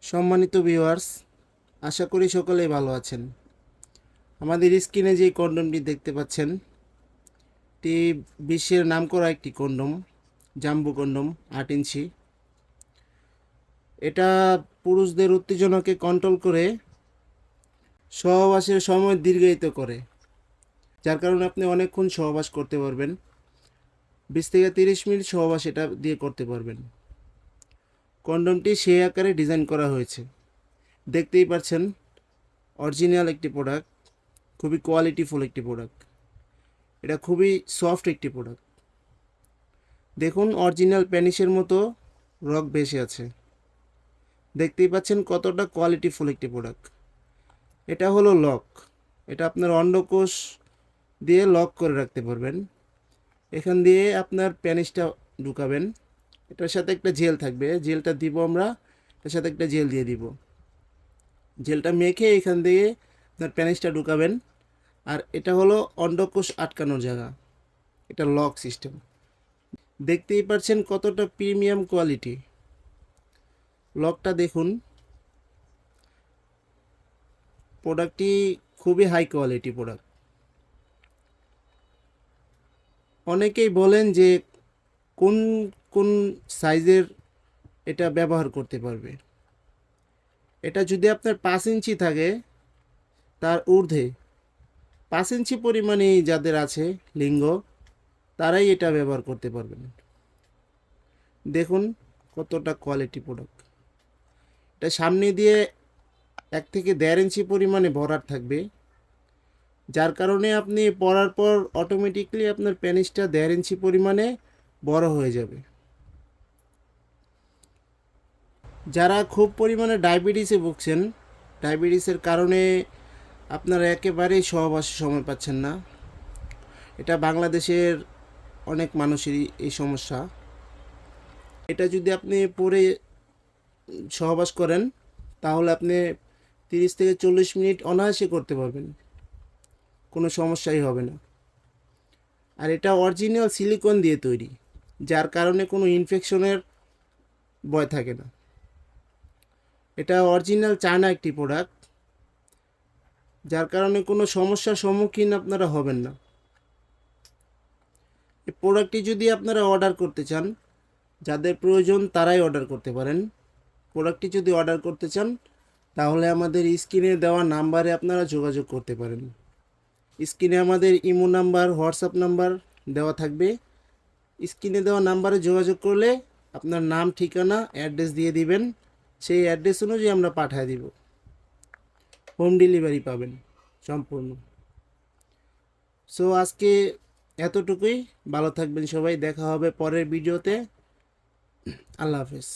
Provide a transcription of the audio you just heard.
সম্মানিত ভিউয়ার্স, আশা করি সকলেই ভালো আছেন। আমাদের স্ক্রিনে যে কন্ডমটি দেখতে পাচ্ছেন, এটি বিশ্বের নামকরা একটি কন্ডম, জাম্বো কন্ডম 8 ইঞ্চি। এটা পুরুষদের উত্তেজনাকে কন্ট্রোল করে সহবাসের সময় দীর্ঘায়িত করে, যার কারণে আপনি অনেকক্ষণ সহবাস করতে পারবেন। 20 থেকে 30 মিনিট সহবাস এটা দিয়ে করতে পারবেন। কন্ডমটি সেই আকারে ডিজাইন করা হয়েছে, দেখতেই পাচ্ছেন। অরিজিনাল একটি প্রোডাক্ট, খুবই কোয়ালিটিফুল একটি প্রোডাক্ট। এটা খুবই সফট একটি প্রোডাক্ট। দেখুন, অরিজিনাল প্যানিসের মতো রক ভেসে আছে। দেখতেই পাচ্ছেন কতটা কোয়ালিটিফুল একটি প্রোডাক্ট। এটা হলো লক। এটা আপনার অন্ডকোষ দিয়ে লক করে রাখতে পারবেন। এখান দিয়ে আপনার প্যানিসটা ঢুকাবেন। এটার সাথে একটা জেল থাকবে, জেলটা দিব আমরা। এটার সাথে একটা জেল দিয়ে দিব। জেলটা মেখে এখান দিয়ে আপনার প্যানিসটা ঢুকাবেন। আর এটা হলো অন্ডকোষ আটকানোর জায়গা। এটা লক সিস্টেম। দেখতেই পাচ্ছেন কতটা প্রিমিয়াম কোয়ালিটি। লকটা দেখুন, প্রোডাক্টটি খুবই হাই কোয়ালিটি প্রোডাক্ট। অনেকেই বলেন যে কোন কোন সাইজের এটা ব্যবহার করতে পারবে। এটা যদি আপনার 5 ইঞ্চি থাকে, তার ঊর্ধ্বে 5 ইঞ্চি পরিমাণে যাদের আছে লিঙ্গ, তারাই এটা ব্যবহার করতে পারবেন। দেখুন কতটা কোয়ালিটি প্রোডাক্ট। এটা সামনে দিয়ে 1 থেকে 1.5 ইঞ্চি পরিমাণে ভরাট থাকবে, যার কারণে আপনি পরার পর অটোমেটিকলি আপনার প্যানিসটা 1.5 ইঞ্চি পরিমাণে বড় হয়ে যাবে। যারা খুব পরিমাণে ডায়াবেটিসে ভুগছেন, ডায়াবেটিসের কারণে আপনারা একেবারেই সহবাসের সময় পাচ্ছেন না, এটা বাংলাদেশের অনেক মানুষেরই এই সমস্যা। এটা যদি আপনি পরে সহবাস করেন, তাহলে আপনি 30 থেকে 40 মিনিট অনায়াসে করতে পারবেন, কোনো সমস্যাই হবে না। আর এটা অরিজিনাল সিলিকন দিয়ে তৈরি, যার কারণে কোনো ইনফেকশনের ভয় থাকে না। এটা অরিজিনাল চায়না একটি প্রোডাক্ট, যার কারণে কোনো সমস্যার সম্মুখীন আপনারা হবেন না। এই প্রোডাক্টটি যদি আপনারা অর্ডার করতে চান, যাদের প্রয়োজন তারাই অর্ডার করতে পারেন। প্রোডাক্টটি যদি অর্ডার করতে চান, তাহলে আমাদের স্ক্রিনে দেওয়া নাম্বারে আপনারা যোগাযোগ করতে পারেন। স্ক্রিনে আমাদের ইমো নাম্বার, হোয়াটসঅ্যাপ নাম্বার দেওয়া থাকবে। স্ক্রিনে দেওয়া নাম্বারে যোগাযোগ করলে আপনার নাম, ঠিকানা, অ্যাড্রেস দিয়ে দিবেন। সেই অ্যাড্রেস অনুযায়ী আমরা পাঠিয়ে দিব। হোম ডেলিভারি পাবেন সম্পূর্ণ। সো আজকে এতটুকুই। ভালো থাকবেন সবাই, দেখা হবে পরের ভিডিওতে। আল্লাহ হাফেজ।